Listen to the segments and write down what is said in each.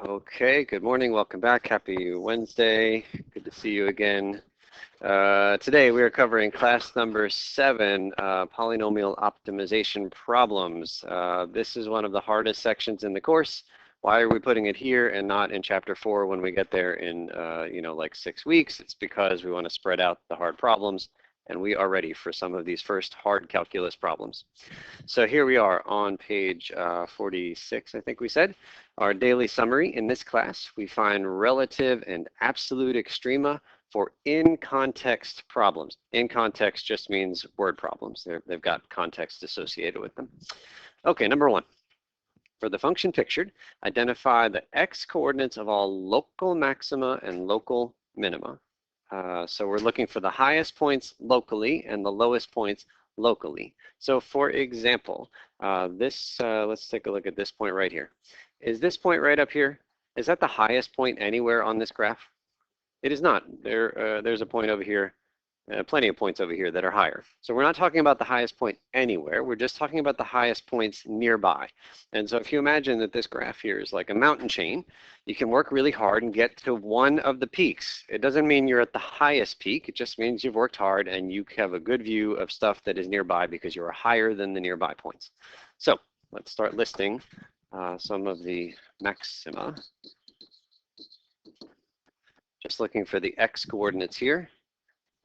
Okay, good morning. Welcome back. Happy Wednesday. Good to see you again. Today we are covering class number 7, polynomial optimization problems. This is one of the hardest sections in the course. Why are we putting it here and not in chapter 4 when we get there in, like 6 weeks? It's because we want to spread out the hard problems, and we are ready for some of these first hard calculus problems. So here we are on page 46, I think we said. Our daily summary. In this class, we find relative and absolute extrema for in-context problems. In context just means word problems. They've got context associated with them. Okay, number 1. For the function pictured, identify the x-coordinates of all local maxima and local minima. So we're looking for the highest points locally and the lowest points locally. So for example, let's take a look at this point right here. Is this point right up here, is that the highest point anywhere on this graph? It is not. There's a point over here, plenty of points over here that are higher. So we're not talking about the highest point anywhere. We're just talking about the highest points nearby. And so if you imagine that this graph here is like a mountain chain, you can work really hard and get to one of the peaks. It doesn't mean you're at the highest peak. It just means you've worked hard and you have a good view of stuff that is nearby because you are higher than the nearby points. So let's start listing some of the maxima. Just looking for the x coordinates here.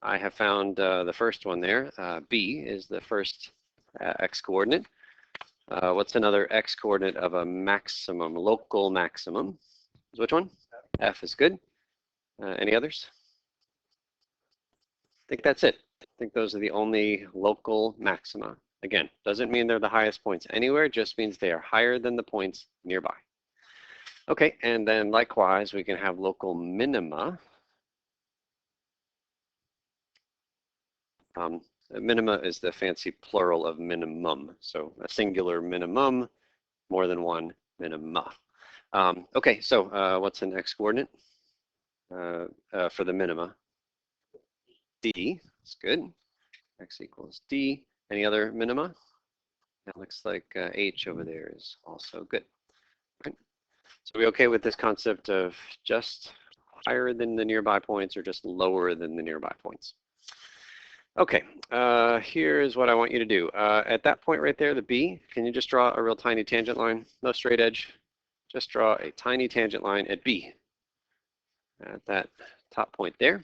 I have found the first one there. B is the first x coordinate. What's another x coordinate of a maximum, local maximum? Which one? F is good. Any others? I think that's it. I think those are the only local maxima. Again, doesn't mean they're the highest points anywhere, just means they are higher than the points nearby. Okay, and then likewise, we can have local minima. Minima is the fancy plural of minimum. So a singular minimum, more than one minima. Okay, so what's an x coordinate for the minima? D, that's good. X equals D. Any other minima? It looks like H over there is also good. Right. So are we okay with this concept of just higher than the nearby points or just lower than the nearby points? Okay, here's what I want you to do. At that point right there, the B, can you just draw a real tiny tangent line? No straight edge. Just draw a tiny tangent line at B, at that top point there.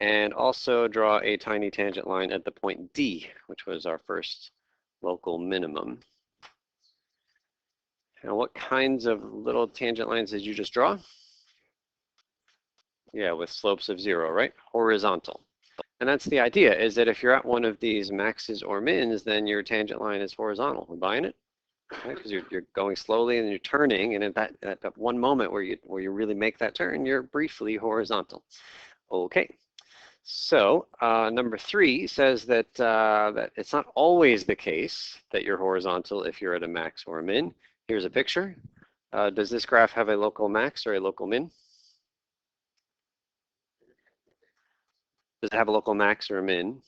And also draw a tiny tangent line at the point D, which was our first local minimum. Now, what kinds of little tangent lines did you just draw? Yeah, with slopes of 0, right? Horizontal. And that's the idea, is that if you're at one of these maxes or mins, then your tangent line is horizontal. We're buying it? Because you're going slowly and you're turning, and at that one moment where you really make that turn, you're briefly horizontal. Okay. So number 3 says that that it's not always the case that you're horizontal if you're at a max or a min. Here's a picture. Does this graph have a local max or a local min? Does it have a local max or a min?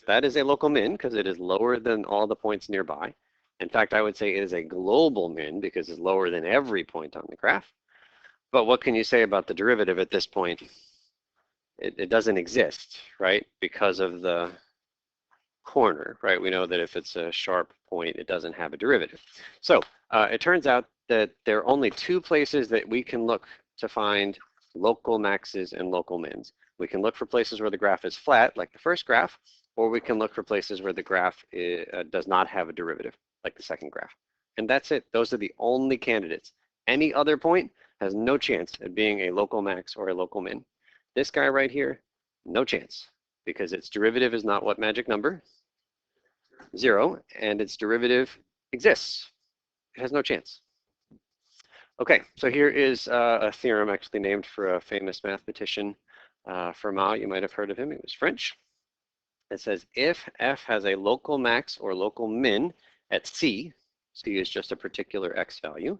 That is a local min because it is lower than all the points nearby. In fact, I would say it is a global min because it's lower than every point on the graph. But what can you say about the derivative at this point? It doesn't exist, right? Because of the corner, right? We know that if it's a sharp point, it doesn't have a derivative. So it turns out that there are only 2 places that we can look to find local maxes and local mins. We can look for places where the graph is flat, like the first graph, or we can look for places where the graph does not have a derivative, like the second graph. And that's it. Those are the only candidates. Any other point has no chance of being a local max or a local min. This guy right here, no chance, because its derivative is not what magic number? 0, and its derivative exists. It has no chance. Okay, so here is a theorem actually named for a famous mathematician, Fermat. You might have heard of him. He was French. It says if f has a local max or local min at c, c is just a particular x value,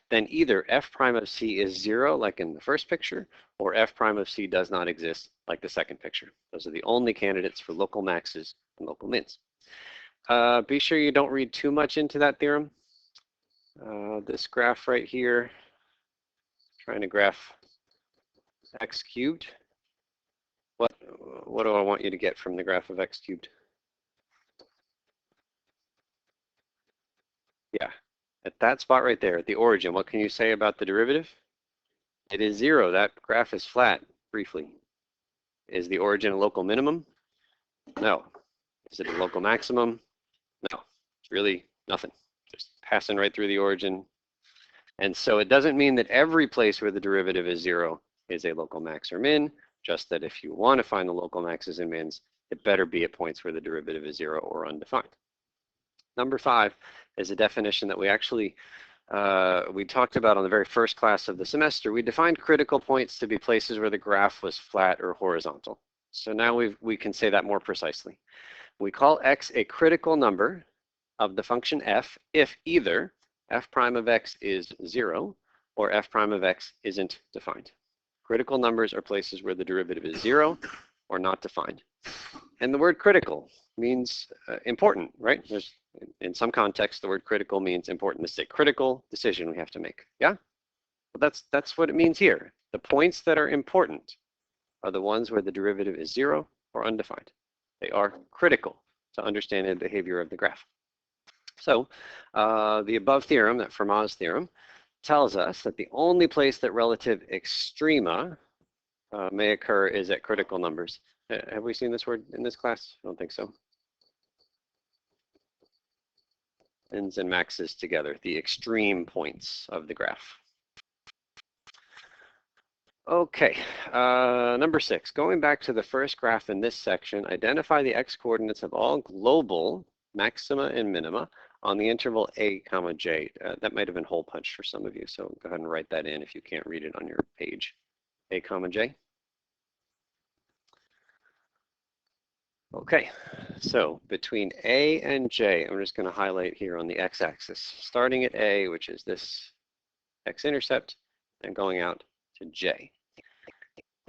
then either f prime of c is 0, like in the first picture, or f prime of c does not exist, like the second picture. Those are the only candidates for local maxes and local mins. Be sure you don't read too much into that theorem. This graph right here, trying to graph x cubed. What do I want you to get from the graph of x cubed? Yeah, at that spot right there, at the origin, what can you say about the derivative? It is 0. That graph is flat, briefly. Is the origin a local minimum? No. Is it a local maximum? No. It's really nothing. Just passing right through the origin. And so it doesn't mean that every place where the derivative is 0 is a local max or min, just that if you want to find the local maxes and mins, it better be at points where the derivative is 0 or undefined. Number 5 is a definition that we actually we talked about on the very first class of the semester. We defined critical points to be places where the graph was flat or horizontal. So now we can say that more precisely. We call x a critical number of the function f if either f prime of x is 0 or f prime of x isn't defined. Critical numbers are places where the derivative is 0 or not defined. And the word critical means important, right? In some contexts, the word critical means important. This is a critical decision we have to make. Yeah? Well, that's what it means here. The points that are important are the ones where the derivative is 0 or undefined. They are critical to understanding the behavior of the graph. So the above theorem, that Fermat's theorem, tells us that the only place that relative extrema may occur is at critical numbers. Have we seen this word in this class? I don't think so. Mins and maxes together, the extreme points of the graph. Okay, number 6, going back to the first graph in this section, identify the x-coordinates of all global maxima and minima on the interval a comma j. That might have been hole punched for some of you, so go ahead and write that in if you can't read it on your page. A comma j. Okay, so between A and J, I'm just going to highlight here on the x-axis, starting at A, which is this x-intercept, and going out to J.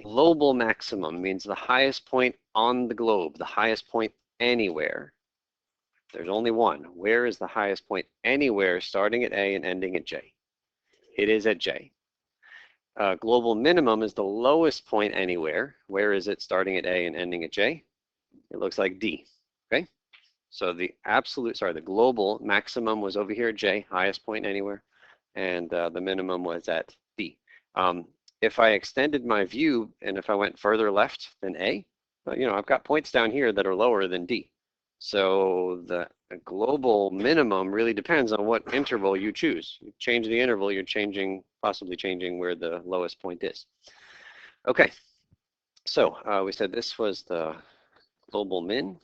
Global maximum means the highest point on the globe, the highest point anywhere. There's only one. Where is the highest point anywhere starting at A and ending at J? It is at J. Global minimum is the lowest point anywhere. Where is it starting at A and ending at J? It looks like D, okay? So the global maximum was over here at J, highest point anywhere, and the minimum was at D. If I extended my view and if I went further left than A, I've got points down here that are lower than D. So the global minimum really depends on what interval you choose. You change the interval, you're possibly changing where the lowest point is. Okay, so we said this was the global min,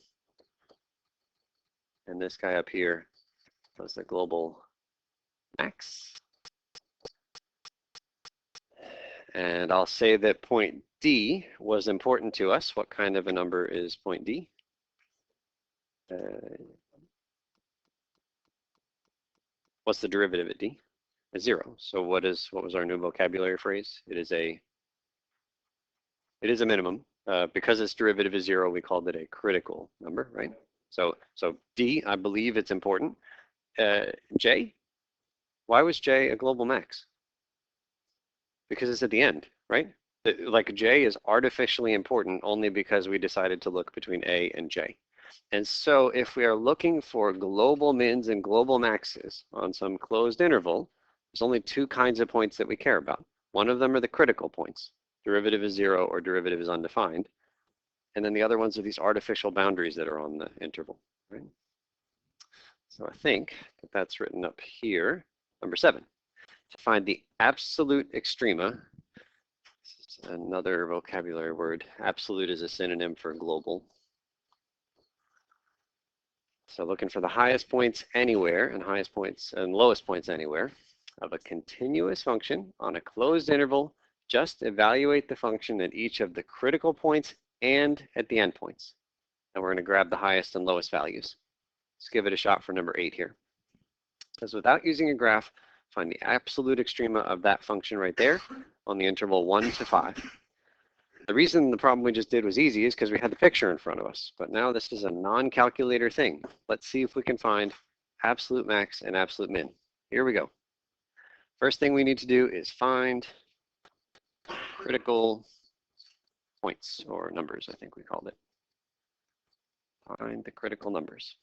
and this guy up here was the global max. And I'll say that point D was important to us. What kind of a number is point D? What's the derivative at D? It's 0. So what was our new vocabulary phrase? It is a minimum. Because its derivative is 0, we called it a critical number, right? So D, I believe it's important. J, why was J a global max? Because it's at the end, right? Like J is artificially important only because we decided to look between A and J. And so if we are looking for global mins and global maxes on some closed interval, there's only 2 kinds of points that we care about. One of them are the critical points. Derivative is 0 or derivative is undefined. And then the other ones are these artificial boundaries that are on the interval, right? So I think that's written up here. Number 7, to find the absolute extrema. This is another vocabulary word. Absolute is a synonym for global. So looking for the highest points anywhere and highest points and lowest points anywhere of a continuous function on a closed interval. Just evaluate the function at each of the critical points and at the endpoints. And we're going to grab the highest and lowest values. Let's give it a shot for number 8 here. It says without using a graph, find the absolute extrema of that function right there on the interval 1 to 5. The reason the problem we just did was easy is because we had the picture in front of us. But now this is a non-calculator thing. Let's see if we can find absolute max and absolute min. Here we go. First thing we need to do is find critical points, or numbers, I think we called it. Find the critical numbers.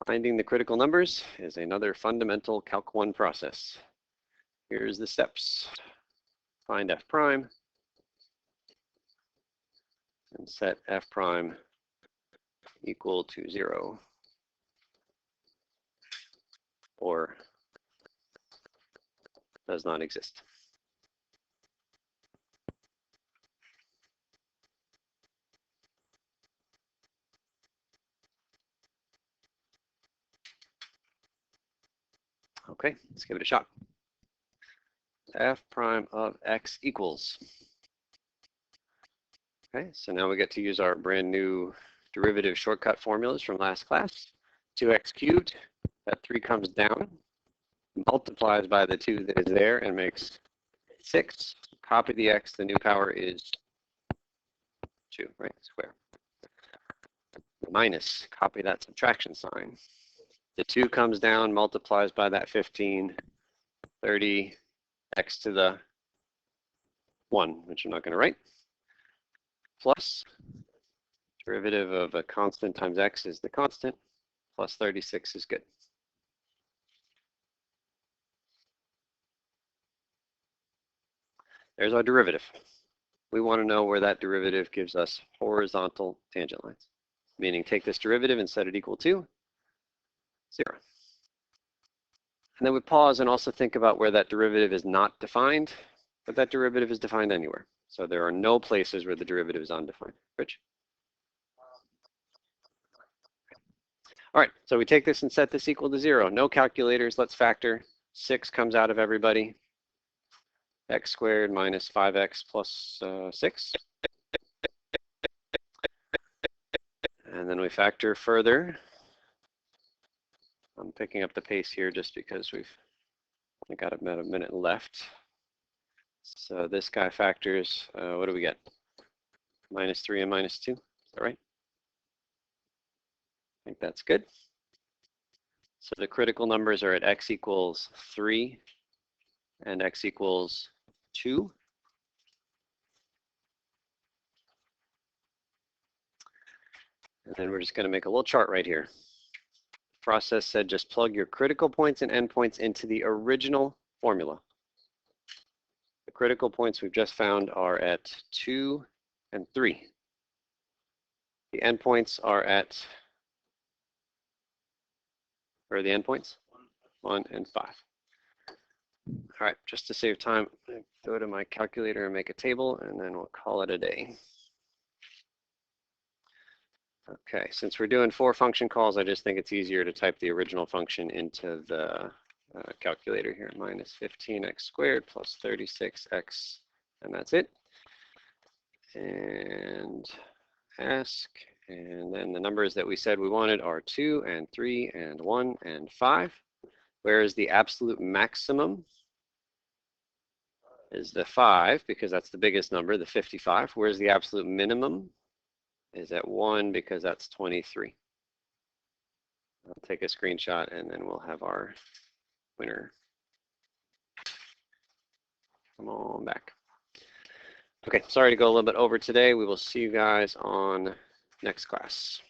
Finding the critical numbers is another fundamental Calc 1 process. Here's the steps. Find f prime and set f prime equal to 0 or does not exist. Okay, let's give it a shot. F prime of x equals. Okay, so now we get to use our brand new derivative shortcut formulas from last class. 2x cubed, that 3 comes down, multiplies by the 2 that is there and makes 6. Copy the x, the new power is 2, right, square. Minus, copy that subtraction sign. The 2 comes down, multiplies by that 15, 30, x to the 1, which I'm not going to write, plus derivative of a constant times x is the constant, plus 36 is good. There's our derivative. We want to know where that derivative gives us horizontal tangent lines, meaning take this derivative and set it equal to 0. And then we pause and also think about where that derivative is not defined, but that derivative is defined anywhere. So there are no places where the derivative is undefined. Rich? All right, so we take this and set this equal to 0. No calculators, let's factor. 6 comes out of everybody. X squared minus 5x plus 6. And then we factor further. I'm picking up the pace here just because we've got about a minute left. So this guy factors, what do we get? Minus 3 and minus 2, is that right? I think that's good. So the critical numbers are at x equals 3 and x equals 2. And then we're just going to make a little chart right here. The process said just plug your critical points and endpoints into the original formula. The critical points we've just found are at 2 and 3. The endpoints are at, where are the endpoints? 1 and 5. All right, just to save time, I go to my calculator and make a table, and then we'll call it a day. Okay, since we're doing 4 function calls, I just think it's easier to type the original function into the calculator here. Minus 15x squared plus 36x, and that's it. And ask, and then the numbers that we said we wanted are 2 and 3 and 1 and 5. Where is the absolute maximum? Is the 5, because that's the biggest number, the 55. Where's the absolute minimum? Is at 1, because that's 23. I'll take a screenshot and then we'll have our winner. Come on back. Okay, sorry to go a little bit over today. We will see you guys on next class.